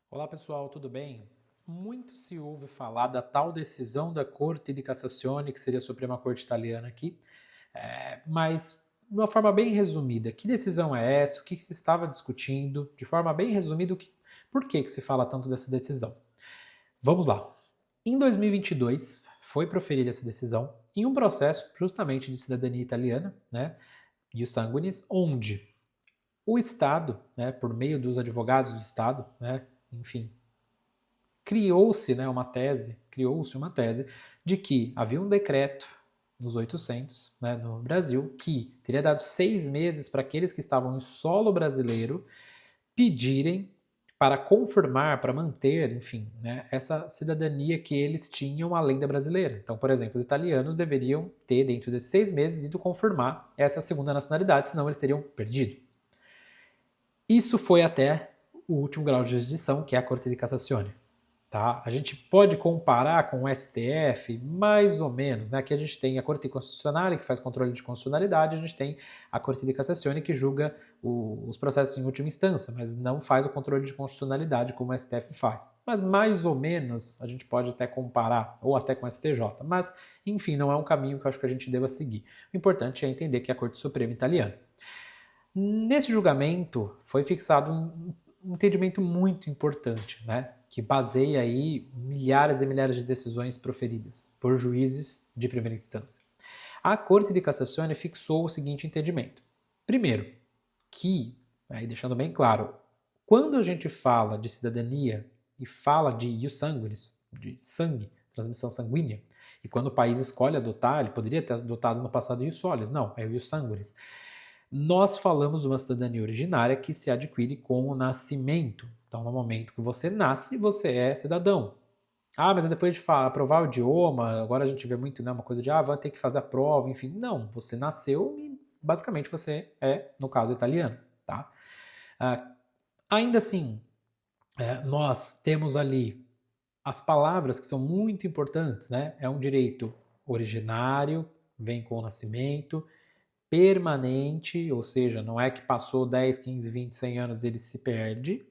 Olá pessoal, tudo bem? Muito se ouve falar da tal decisão da Corte di Cassazione, que seria a Suprema Corte Italiana aqui, mas de uma forma bem resumida, que decisão é essa? O que se estava discutindo? De forma bem resumida, por que se fala tanto dessa decisão? Vamos lá. Em 2022, foi proferida essa decisão em um processo justamente de cidadania italiana, né, ius sanguinis, onde o Estado, né, por meio dos advogados do Estado, né, enfim, criou-se uma tese de que havia um decreto nos 800, né, no Brasil, que teria dado 6 meses para aqueles que estavam em solo brasileiro pedirem para confirmar, para manter, enfim, né, essa cidadania que eles tinham além da brasileira. Então, por exemplo, os italianos deveriam ter, dentro desses 6 meses, ido confirmar essa segunda nacionalidade, senão eles teriam perdido. Isso foi até o último grau de jurisdição, que é a Corte de Cassazione. Tá? A gente pode comparar com o STF, mais ou menos. Né? Aqui a gente tem a Corte Constitucional, que faz controle de constitucionalidade, a gente tem a Corte de Cassazione, que julga os processos em última instância, mas não faz o controle de constitucionalidade como o STF faz. Mas mais ou menos a gente pode até comparar, ou até com o STJ. Mas, enfim, não é um caminho que eu acho que a gente deva seguir. O importante é entender que é a Corte Suprema Italiana. Nesse julgamento foi fixado um entendimento muito importante, né, que baseia aí milhares e milhares de decisões proferidas por juízes de primeira instância. A Corte de Cassazione fixou o seguinte entendimento. Primeiro, que, aí deixando bem claro, quando a gente fala de cidadania e fala de ius sanguinis, de sangue, transmissão sanguínea, e quando o país escolhe adotar, ele poderia ter adotado no passado ius solis, não, é o ius sanguinis. Nós falamos de uma cidadania originária que se adquire com o nascimento. Então, no momento que você nasce, você é cidadão. Ah, mas depois de aprovar o idioma, agora a gente vê muito, né, uma coisa de, vai ter que fazer a prova, enfim. Não, você nasceu e basicamente você é, no caso, italiano, tá? Ainda assim, nós temos ali as palavras que são muito importantes, né? É um direito originário, vem com o nascimento, permanente, ou seja, não é que passou 10, 15, 20, 100 anos e ele se perde.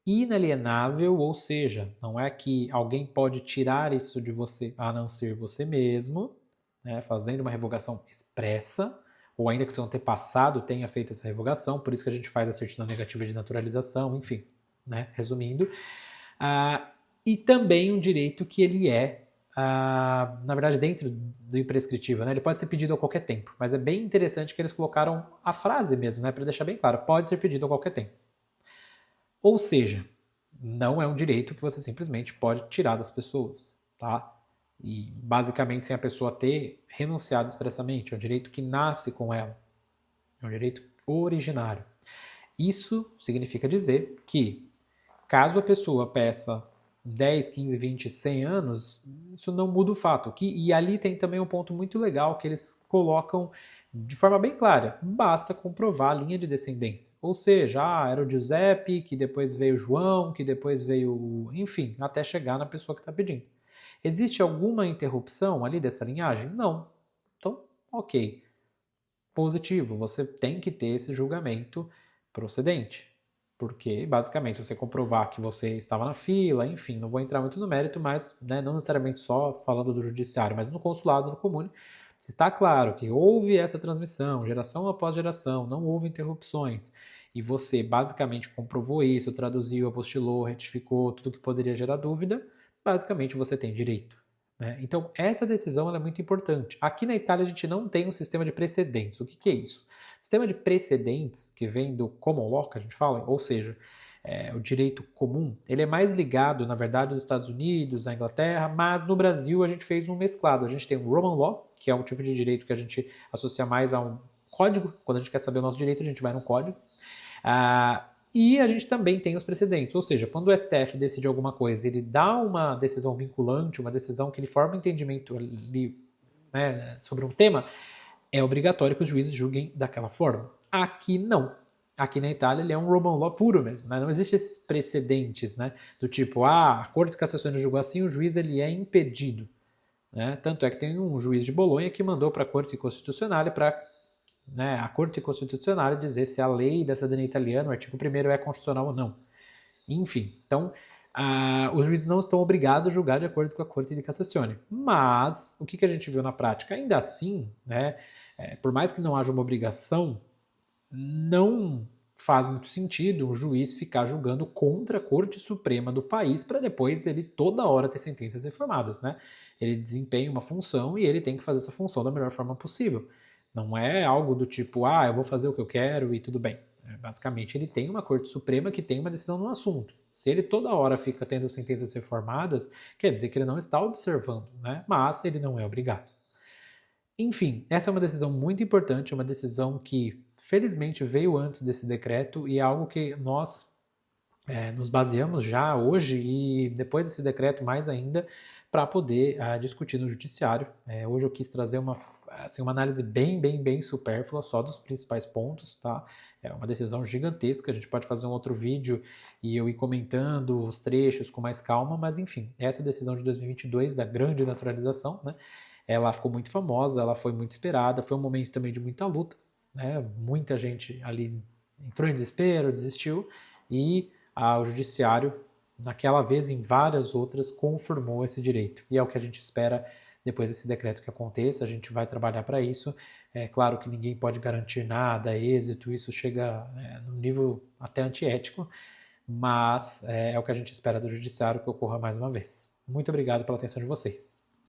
Inalienável, ou seja, não é que alguém pode tirar isso de você a não ser você mesmo, né, fazendo uma revogação expressa, ou ainda que seu antepassado tenha feito essa revogação, por isso que a gente faz a certidão negativa de naturalização, enfim, né, resumindo. E também um direito que ele é na verdade, dentro do imprescritível, né? Ele pode ser pedido a qualquer tempo, mas é bem interessante que eles colocaram a frase mesmo, né? Para deixar bem claro, pode ser pedido a qualquer tempo. Ou seja, não é um direito que você simplesmente pode tirar das pessoas, tá? E basicamente sem a pessoa ter renunciado expressamente, é um direito que nasce com ela, é um direito originário. Isso significa dizer que, caso a pessoa peça 10, 15, 20, 100 anos, isso não muda o fato. E ali tem também um ponto muito legal que eles colocam de forma bem clara. Basta comprovar a linha de descendência. Ou seja, era o Giuseppe, que depois veio o João, que depois veio, enfim, até chegar na pessoa que está pedindo. Existe alguma interrupção ali dessa linhagem? Não. Então, ok. Positivo, você tem que ter esse julgamento procedente. Porque, basicamente, se você comprovar que você estava na fila, enfim, não vou entrar muito no mérito, mas né, não necessariamente só falando do judiciário, mas no consulado, no comune, se está claro que houve essa transmissão, geração após geração, não houve interrupções, e você basicamente comprovou isso, traduziu, apostilou, retificou, tudo que poderia gerar dúvida, basicamente você tem direito. Né? Então, essa decisão é muito importante. Aqui na Itália, a gente não tem um sistema de precedentes. O que é isso? Sistema de precedentes, que vem do common law, que a gente fala, ou seja, o direito comum, ele é mais ligado, na verdade, aos Estados Unidos, à Inglaterra, mas no Brasil a gente fez um mesclado. A gente tem o Roman Law, que é um tipo de direito que a gente associa mais a um código. Quando a gente quer saber o nosso direito, a gente vai no código. E a gente também tem os precedentes, ou seja, quando o STF decide alguma coisa, ele dá uma decisão vinculante, uma decisão que ele forma um entendimento ali, né, sobre um tema, é obrigatório que os juízes julguem daquela forma. Aqui não. Aqui na Itália ele é um Roman Law puro mesmo, né? Não existem esses precedentes, né? Do tipo, a Corte de Cassação julgou assim, o juiz ele é impedido. Né? Tanto é que tem um juiz de Bolonha que mandou para a Corte Constitucional para a Corte Constitucional dizer se a lei da cidadania italiana, o artigo 1º, é constitucional ou não. Enfim, então os juízes não estão obrigados a julgar de acordo com a Corte de Cassazione. Mas o que a gente viu na prática? Ainda assim, né, por mais que não haja uma obrigação, não faz muito sentido um juiz ficar julgando contra a Corte Suprema do país para depois ele toda hora ter sentenças reformadas, né? Ele desempenha uma função e ele tem que fazer essa função da melhor forma possível. Não é algo do tipo, eu vou fazer o que eu quero e tudo bem. Basicamente, ele tem uma Corte Suprema que tem uma decisão no assunto. Se ele toda hora fica tendo sentenças reformadas, quer dizer que ele não está observando, né? Mas ele não é obrigado. Enfim, essa é uma decisão muito importante, uma decisão que felizmente veio antes desse decreto e é algo que nós nos baseamos já hoje e depois desse decreto mais ainda para poder discutir no judiciário. Hoje eu quis trazer uma análise bem supérflua, só dos principais pontos, tá? É uma decisão gigantesca, a gente pode fazer um outro vídeo e eu ir comentando os trechos com mais calma, mas enfim, essa decisão de 2022 da grande naturalização, né? Ela ficou muito famosa, ela foi muito esperada, foi um momento também de muita luta, né? Muita gente ali entrou em desespero, desistiu, e o judiciário, naquela vez em várias outras, confirmou esse direito. E é o que a gente espera depois desse decreto que aconteça, a gente vai trabalhar para isso. É claro que ninguém pode garantir nada, êxito, isso chega num nível até antiético, mas é o que a gente espera do judiciário que ocorra mais uma vez. Muito obrigado pela atenção de vocês.